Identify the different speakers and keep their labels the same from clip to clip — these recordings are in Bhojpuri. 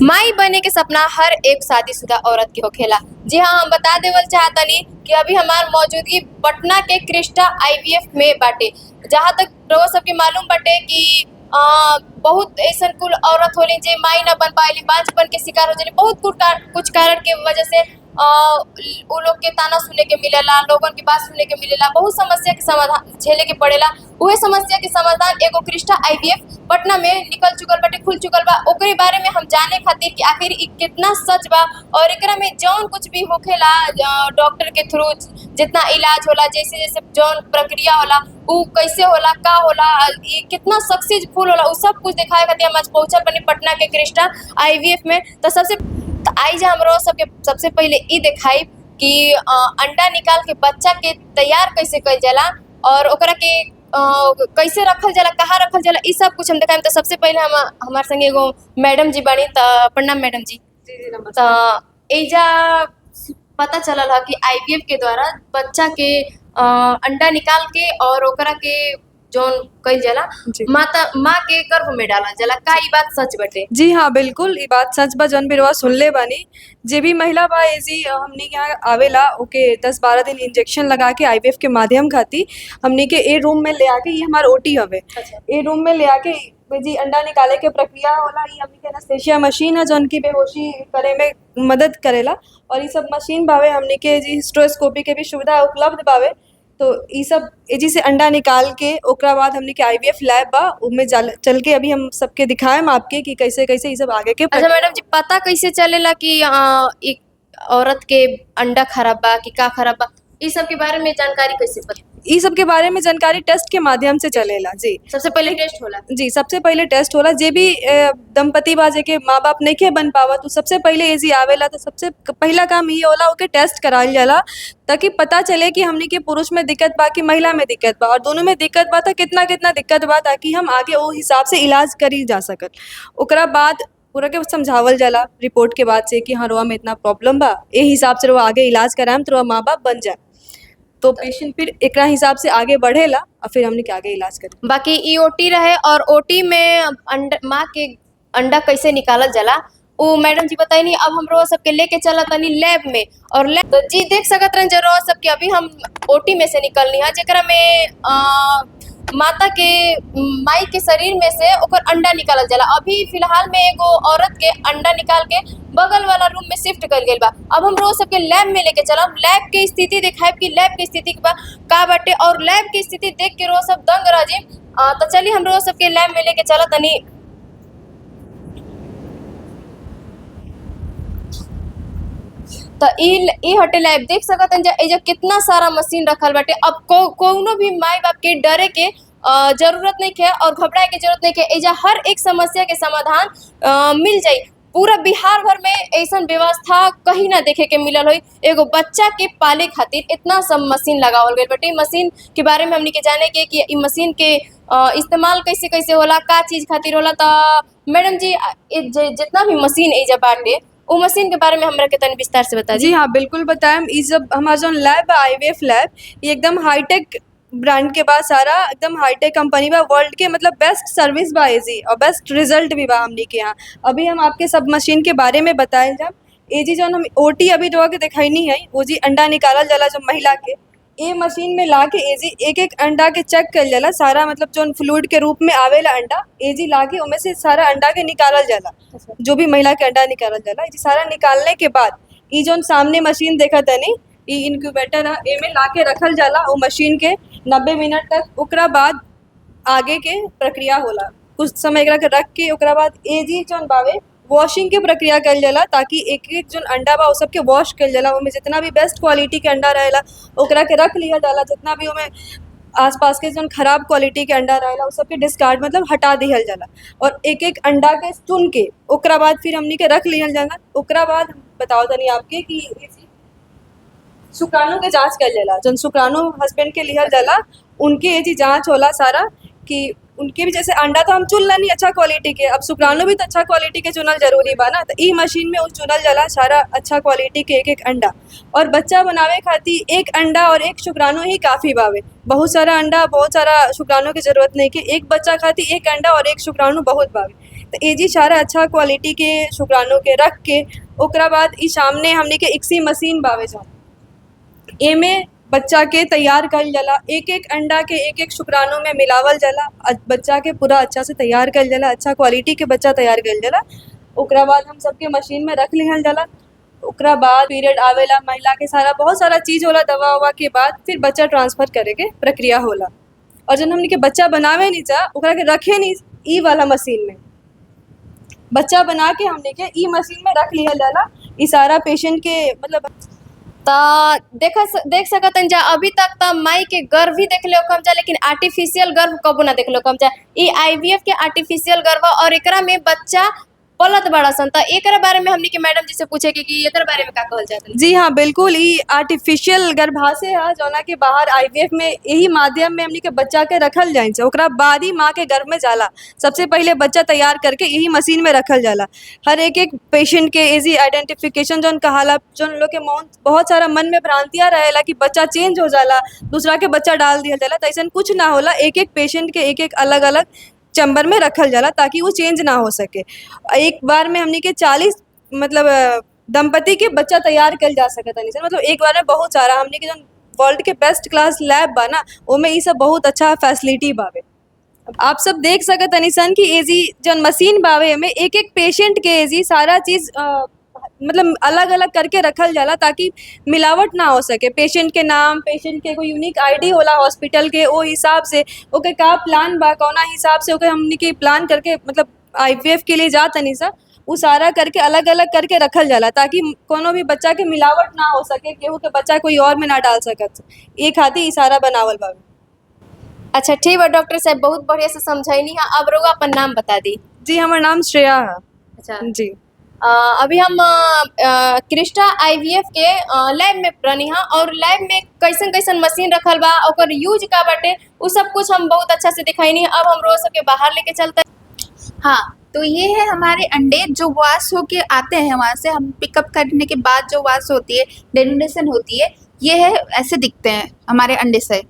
Speaker 1: माई बने के सपना हर एक शादीशुदा औरत के होखेला। जी हाँ, हम बता देवल चाहतनी कि अभी हमार मौजूदगी पटना के क्रिस्टा आईवीएफ में बाटे। जहाँ तक रउआ सबके मालूम बाटे कि बहुत ऐसन कुल औरत होली जे माई न बन पाएली, बांझपन के शिकार हो जाली। बहुत कुछ कारण के वजह से उ लोग के ताना सुने के मिलेला, लोगन की बात सुने के मिलेला, बहुत समस्या के समाधान झेले के पड़ेला। उहे समस्या के समाधान एगो क्रिस्टा आईवीएफ पटना में निकल चुकल बाटे, खुल चुकल बा। ओकरे बारे में हम जाने खातिर कि आखिर इ कितना सच बा और एकरा में जौन कुछ भी होखेला डॉक्टर के थ्रू जितना इलाज होला, जैसे जैसे जौन प्रक्रिया होला उ कैसे होला, का होला, इ कितना सक्सेसफुल होला, उ सब कुछ दिखाए खातिर हम आज पहुंचल बनी पटना के क्रिस्टा आईवीएफ में। तो आई जा हमरो सबके सबसे पहले इ दिखाई कि अंडा निकाल के बच्चा के तैयार कैसे कइल जाला और ओकरा के कैसे रखल जाला, कहाँ रखल जाला, इ सब कुछ हम दिखाएम। तो सबसे पहले हम हमार संगे एगो मैडम जी बानी। त प्रणाम मैडम जी।
Speaker 2: जी नमस्कार।
Speaker 1: त एजा पता चलल ह कि आईवीएफ के द्वारा बच्चा के अंडा निकाल के और ओकरा के जौन कइल जाला
Speaker 2: जी।
Speaker 1: माँ के गर्भ में डालल जाला। का इ बात सच बाटे?
Speaker 2: जी हाँ, बिल्कुल ई बात सच बा। जौन बिरवा सुनले बानी, जे भी महिला बा एजी हमनी के यहाँ आवेला ओके 10-12 दिन इंजेक्शन लगा के आईवीएफ के माध्यम खातिर हमनी के ए रूम में ले आके, ये हमार ओटी हवे, ए रूम में ले आके जी अंडा निकाले के प्रक्रिया होला। ई हमनी के एनेस्थेसिया मशीन है जौन की बेहोशी करे में मदद करेला और ई सब मशीन बावे। हमनी के जी हिस्ट्रोस्कोपी के भी सुविधा उपलब्ध बावे। तो ई सब एजी से अंडा निकाल के ओकरा बाद हमनी के आईवीएफ लैब बा, उमें चल के अभी हम सबके दिखाएम आपके कि कैसे कैसे ई सब आगे के।
Speaker 1: अच्छा मैडम जी, पता कैसे चलेला कि एक औरत के अंडा खराब बा कि का खराब बा, इ सब के बारे में जानकारी कैसे पता?
Speaker 2: ई सब के बारे में जानकारी टेस्ट के माध्यम से चलेला। जी
Speaker 1: सबसे पहले टेस्ट होला?
Speaker 2: जी, सबसे पहले टेस्ट होला। जे भी दंपति बा जेके माँ बाप नइखे बन पावत, तो सबसे पहले एजी आवेला तो सबसे पहला काम ये होला ओके टेस्ट कराइल जाला, ताकि पता चले कि हमनी के पुरुष में दिक्कत बा कि महिला में दिक्कत बा, और दोनों में दिक्कत बा तो कितना कितना दिक्कत बा, ताकि हम आगे वो हिसाब से इलाज करी जा सकत। ओकरा बाद पूरा के समझावल जाला रिपोर्ट के बाद से कि हाँ रोआ में इतना प्रॉब्लम बा, ए हिसाब से रोआ आगे इलाज कराएम तो रोआ माँ बाप बन जाए। तो पेशेंट फिर एकरा हिसाब से आगे बढ़ेला और फिर हमने के आगे इलाज करें।
Speaker 1: बाकी ई ओटी रहे और ओटी में माँ के अंडा कैसे निकालल जाला वो मैडम जी बताई नहीं। अब हम रोज सबके लेके चला तनी लैब में, और लैब तो जी देख सकत रहन रोज सबके अभी हम ओटी में से निकलनी है, जेकरा में माता के माई के शरीर में से ओकर अंडा निकालल जाला। अभी फिलहाल में एगो औरत के अंडा निकाल के बगल वाला रूम में शिफ्ट कर गइल बा। अब हम रोज सबके लैब में लेके चलम, लैब के स्थिति दिखाएब कि लैब की स्थिति का बाटे, और लैब की स्थिति देख के रोज सब दंग रह जाई। तो चलिए हम रोज सबके लैब में लेके चला तनी। तो ई हटे लैब, देख सकत हन एजा कितना सारा मशीन रखल बाटे। अब कोनो भी माई बाप के डरे के जरूरत नहीं है और घबराए के जरूरत नहीं है। एजा हर एक समस्या के समाधान मिल जाई। पूरा बिहार भर में ऐसन व्यवस्था कहीं ना देखे के मिलल हो। एगो बच्चा के पाले खातिर इतना सब मशीन लगावल गइल बाटे। मशीन के बारे में हमनी के जाने के कि ई मशीन के इस्तेमाल कैसे कैसे होला, का चीज खातिर होला। तो मैडम जी जितना भी मशीन एजा बाटे वो मशीन के बारे में हमरा के तनी विस्तार से बता दी।
Speaker 2: जी हाँ, बिल्कुल बताएम। ई जब हमारा जो लैब है आईवीएफ लैब, ये एकदम हाईटेक ब्रांड के बाद सारा एकदम हाईटेक कंपनी बा, वर्ल्ड के मतलब बेस्ट सर्विस बा एजी और बेस्ट रिजल्ट भी बा हमनी के यहाँ। अभी हम आपके सब मशीन के बारे में बताएं। जब एजी जो हम ओटी अभी जो के दिखाई नहीं है, वो जी अंडा निकालल जाला जो महिला के, ए मशीन में ला के एजी एक एक अंडा के चेक कर जाला सारा, मतलब जो फ्लूइड के रूप में आवेला अंडा, एजी ला के उनमें से सारा अंडा के निकालल जाला। जो भी महिला के अंडा निकालल जाला, एजी सारा निकालने के बाद ई जो सामने मशीन देखा तनी, ई इनक्यूबेटर है, ए में ला के रखल जाला वो मशीन के 90 मिनट तक। ओकरा बाद आगे के प्रक्रिया होला, कुछ समय एकरा के रख के ओकरा बाद एजी जो बावे वॉशिंग के प्रक्रिया कल जाला, ताकि एक एक जो अंडा बा वो सबके वॉश कल जाला। उनमें जितना भी बेस्ट क्वालिटी के अंडा रहेला ओकरा के रख लिया जाला, जितना भी उनमें आसपास के जो खराब क्वालिटी के अंडा रहेला वो सबके डिस्कार्ड मतलब हटा दिहल जाला, और एक एक अंडा के चुन के ओकरा बाद फिर हमनी के रख लिहल जाला। ओकरा बाद बताओ तनी आपके कि शुक्राणु के जांच कल जाला, जो शुक्राणु हस्बैंड के लिहल जाला उनके ये जी जांच होला सारा, कि उनके भी जैसे अंडा तो हम चुनला नहीं अच्छा क्वालिटी के, अब शुक्राणु भी तो अच्छा क्वालिटी के चुनल जरूरी बा ना। तो ई मशीन में उस चुनल जाला सारा अच्छा क्वालिटी के एक एक अंडा, और बच्चा बनावे खातिर एक अंडा और एक शुक्राणु ही काफ़ी बावे। बहुत सारा अंडा बहुत सारा शुक्राणु की जरूरत नहीं कि एक बच्चा खातिर एक अंडा और एक शुक्राणु बहुत बावे। तो ये जी सारा अच्छा क्वालिटी के शुक्राणु के रख के ओकरा बाद ई सामने हमनी के इक्सी मशीन बावे जा एमे बच्चा के तैयार कइल जाला, एक एक अंडा के एक एक शुक्राणु में मिलावल जाला, बच्चा के पूरा अच्छा से तैयार कइल जाला, अच्छा क्वालिटी के बच्चा तैयार कइल जाला। ओकरा बाद हम सबके मशीन में रख लिहल जाला। ओकरा बाद पीरियड आवेला, महिला के सारा बहुत सारा चीज होला, दवा उवा के बाद फिर बच्चा ट्रांसफर करे के प्रक्रिया होला। और जब हमनी के बच्चा बनावे नहीं जा ओकरा के रखे नहीं ई वाला मशीन में, बच्चा बना के हमने के ई मशीन में रख लिहल जाला। ई सारा पेशेंट के मतलब
Speaker 1: देख सकतन जा अभी तक त माई के गर्भ ही देख लो कम जा, लेकिन आर्टिफिशियल गर्भ कबो ना देख लो कम जा। ई आईवीएफ के आर्टिफिशियल गर्भ और एकरा में बच्चा पलत बड़ा सन। त एकरा बारे में हमनी के मैडम जी से पूछे कि एकरा बारे में का कहल जाता।
Speaker 2: जी हाँ बिल्कुल, ई आर्टिफिशियल गर्भाशय है जौना के बाहर आईवीएफ में यही माध्यम में हमनी के बच्चा के रखल जाए छै। ओकरा बाद ही माँ के गर्भ में जाला, सबसे पहले बच्चा तैयार करके यही मशीन में रखल जाला। हर एक एक पेशेंट के इजी आइडेंटिफिकेशन जौन कहाला, जौन लोग के बहुत सारा मन में भ्रांतियाँ रहेला कि बच्चा चेंज हो जाला, दूसरा के बच्चा डाल दिया जाला, तो ऐसा कुछ ना होला। एक एक पेशेंट के एक एक अलग अलग चैम्बर में रखल जाला ताकि वो चेंज ना हो सके। एक बार में हमनी के 40 मतलब दंपति के बच्चा तैयार कल जा सकता नहीं सर, मतलब एक बार में बहुत सारा हमनी के जो वर्ल्ड के बेस्ट क्लास लैब बा ना ओमे ई सब बहुत अच्छा फैसिलिटी बावे। आप सब देख सकत अनिसन कि एजी जौन मशीन बावे में एक एक पेशेंट के एजी सारा चीज मतलब अलग अलग करके रखल जाला ताकि मिलावट ना हो सके। पेशेंट के नाम, पेशेंट के कोई यूनिक आईडी होला हॉस्पिटल के, ओ हिसाब से ओके का प्लान बा, कौना हिसाब से ओके हमनी के प्लान करके मतलब आईवीएफ के लिए जा तनी सा वो सारा करके अलग अलग करके रखल जाला ताकि कोनो भी बच्चा के मिलावट ना हो सके, केहू के बच्चा कोई और में ना डाल सकत। ये खातिर ई सारा बनावल बावे।
Speaker 1: अच्छा ठीक बा डॉक्टर साहब, बहुत बढ़िया से समझाइनी है। अब रउआ अपन नाम बता दी।
Speaker 2: जी हमार नाम श्रेया है।
Speaker 1: अच्छा
Speaker 2: जी
Speaker 1: अभी हम क्रिस्टा आईवीएफ के लैब में रहनी है और लैब में कैसन कैसन मशीन रखल बा, ओकर यूज का बाटे, उ सब कुछ हम बहुत अच्छा से दिखाइनी। अब हम रोज सबके बाहर लेके चलते।
Speaker 3: हाँ, तो ये है हमारे अंडे जो वॉश होके आते हैं, वहाँ से हम पिकअप करने के बाद जो वॉश होती है, डेनुनेशन होती है, ये है ऐसे दिखते हैं हमारे अंडे से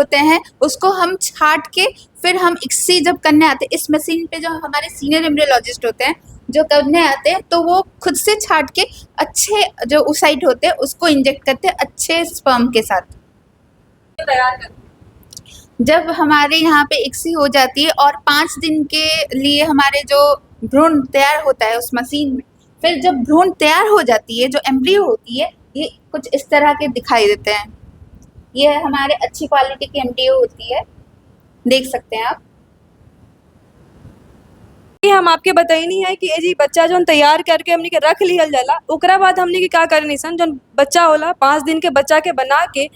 Speaker 3: होते हैं। उसको हम छाट के फिर हम इक्सी जब करने आते हैं, इस मशीन पे जो हमारे सीनियर एम्ब्रियोलॉजिस्ट होते हैं जो करने आते हैं, तो वो खुद से छाट के अच्छे जो ओसाइट होते हैं उसको इंजेक्ट करते हैं अच्छे स्पर्म के साथ।
Speaker 2: तैयार कर
Speaker 3: जब हमारे यहाँ पे इक्सी हो जाती है और 5 दिन के लिए हमारे जो भ्रूण तैयार होता है उस मशीन में, फिर जब भ्रूण तैयार हो जाती है, जो एम्ब्रियो होती है, ये कुछ इस तरह के दिखाई देते हैं। ये हमारे अच्छी क्वालिटी की एम्ब्रियो होती है, देख सकते हैं आप।
Speaker 2: हम आपके बताइनी है कि जी बच्चा जो तैयार करके हमनी के रख लिहल जाला, ओकरा बाद हमनी के का करनी सन, जो बच्चा होला 5 दिन के बच्चा के बना के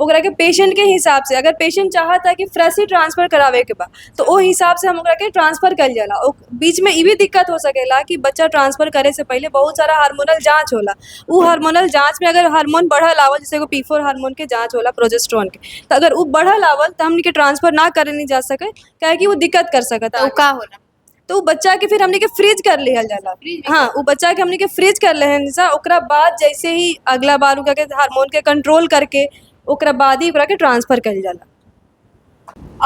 Speaker 2: ओकरा के पेशेंट के हिसाब से, अगर पेशेंट चाहता है कि फ्रेश ही ट्रांसफर करावे के बा तो ओ हिसाब से हम ओकरा के ट्रांसफर कर जाला। बीच में ये भी दिक्कत हो सकेला कि बच्चा ट्रांसफर करे से पहले बहुत सारा हार्मोनल जांच होला। वो हार्मोनल जांच में अगर हार्मोन बढ़ल आवल, जैसे को P4 हार्मोन के जांच होला प्रोजेस्टेरोन के, तो अगर वो बढ़ल आवल तो हमनी के ट्रांसफर ना करे नहीं जा सके, काहे कि वो दिक्कत कर सकता।
Speaker 3: तो का होला
Speaker 2: तो बच्चा के फिर हमने के फ्रीज कर लिहल जाला। हाँ, वो बच्चा के हमने के फ्रीज कर लेहन सा, ओकरा बाद जैसे ही अगला बार ओकरा के हार्मोन के कंट्रोल करके ओकरा बाद ही ओकरा के ट्रांसफर कर जाला।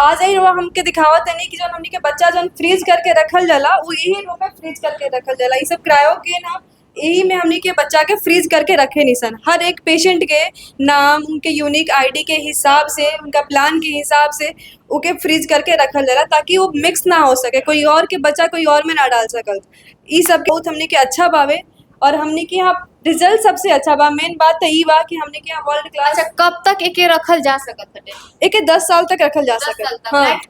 Speaker 2: आज ही रोवा हमके दिखावत नहीं कि जो हमने के बच्चा जो फ्रीज करके रखल जाला वो यही रूम में फ्रीज करके रखल जाला। ये सब क्रायोगेन है, यही में हमने के बच्चा के फ्रीज करके रखे निसन। हर एक पेशेंट के नाम, उनके यूनिक आईडी के हिसाब से, उनका प्लान के हिसाब से ओके फ्रीज करके रखल जाला ताकि वो मिक्स ना हो सके, कोई और के बच्चा कोई और में ना डाल सकल। ये सब बहुत हमने के अच्छा बावे और हमने के यहाँ रिजल्ट सबसे अच्छा बा। मेन बात तो ई बा कि हमने के यहाँ वर्ल्ड क्लास।
Speaker 1: अच्छा कब तक एके रखल जा सकत है?
Speaker 2: एके 10 साल तक रखल जा
Speaker 1: 10 साल
Speaker 2: सकता
Speaker 1: तक।
Speaker 2: हाँ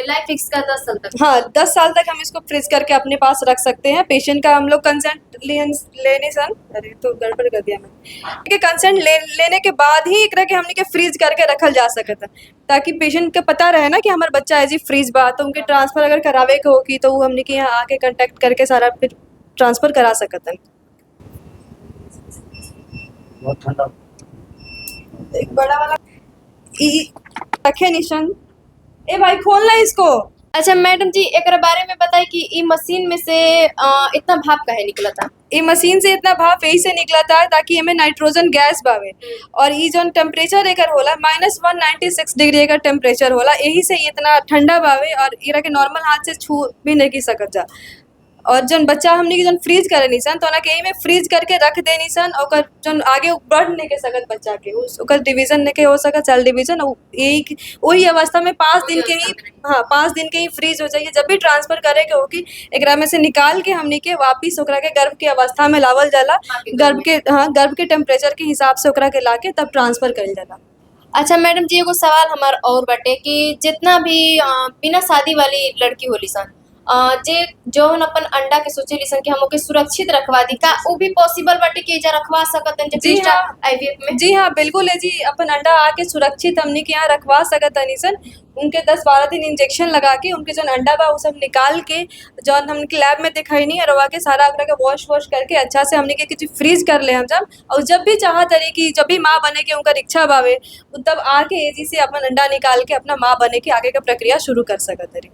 Speaker 1: लाइफ फिक्स का 10 साल तक।
Speaker 2: हाँ 10 साल तक हम इसको फ्रीज करके अपने पास रख सकते हैं। पेशेंट का हम लोग कंसेंट लेने सन, अरे तो गड़बड़ कर दिया मैं, कंसेंट लेने के बाद ही एकरा के हमने के फ्रीज करके रखल जा सकता है ताकि पेशेंट के पता रहे ना कि हमारा बच्चा है जी फ्रीज बा, तो उनके ट्रांसफर अगर करावे के होगी तो वो हमने के यहाँ आके कांटेक्ट करके सारा फिर ट्रांसफर करा सकते हैं।
Speaker 4: बहुत ठंडा
Speaker 2: एक बड़ा वाला रखे निशन। ए भाई खोल ला इसको।
Speaker 1: अच्छा मैडम जी, एक बारे में बताई कि ई मशीन में से इतना भाप काहे निकला था?
Speaker 2: ई मशीन से इतना भाप यही से निकला था ताकि एमे नाइट्रोजन गैस बावे और ई जौन टेम्परेचर एकर होला -196 डिग्री एकर टेम्परेचर होला, यही से ई इतना ठंडा बावे और एकरा के नॉर्मल हाथ से छू भी नहीं सकत जा। और जौन बच्चा हमनी के जौन फ्रीज करे नीसन तो ओना के एही में फ्रीज करके रख दे नीसन, ओकर जौन आगे बढ़ नहीं के सकत बच्चा के, ओकर डिवीजन नहीं के हो सकत, सेल डिवीजन यही वही अवस्था में 5 दिन के ही, हाँ 5 दिन के ही फ्रीज हो जाइए। जब भी ट्रांसफर करे के होगी एकरा में से निकाल के हमनी के वापिस ओकरा के गर्भ के अवस्था में लावल जाला, गर्भ के टेम्परेचर के हिसाब से ओकरा के लाके तब ट्रांसफर कइल जाला।
Speaker 1: अच्छा मैडम जी, एगो सवाल हमार और बाटे कि जितना भी बिना शादी वाली लड़की होली सन, जे जौन अपन अंडा के सोचेली सन कि हम ओके सुरक्षित रखवा दी, का उ भी पॉसिबल बाटे कि एजा रखवा सकतन जे
Speaker 2: जी
Speaker 1: क्रिस्टा
Speaker 2: हाँ।
Speaker 1: आईवीएफ में?
Speaker 2: जी हाँ, बिल्कुल है जी, अपन अंडा आके सुरक्षित हमनी के यहाँ रखवा सकत तनी सन। उनके 10-12 दिन इंजेक्शन लगा के उनके जौन अंडा बा उ सब निकाल के जौन हमनी के लैब में दिखैनी और के सारा ओकरा के वॉश करके अच्छा से हमनी के फ्रीज कर ले हम जब, और जब भी चाहत रही कि जब भी माँ बने के उनकर इच्छा बावे तब आके एजी से अपन अंडा निकाल के अपना माँ बने के आगे का प्रक्रिया शुरू कर सकत रही।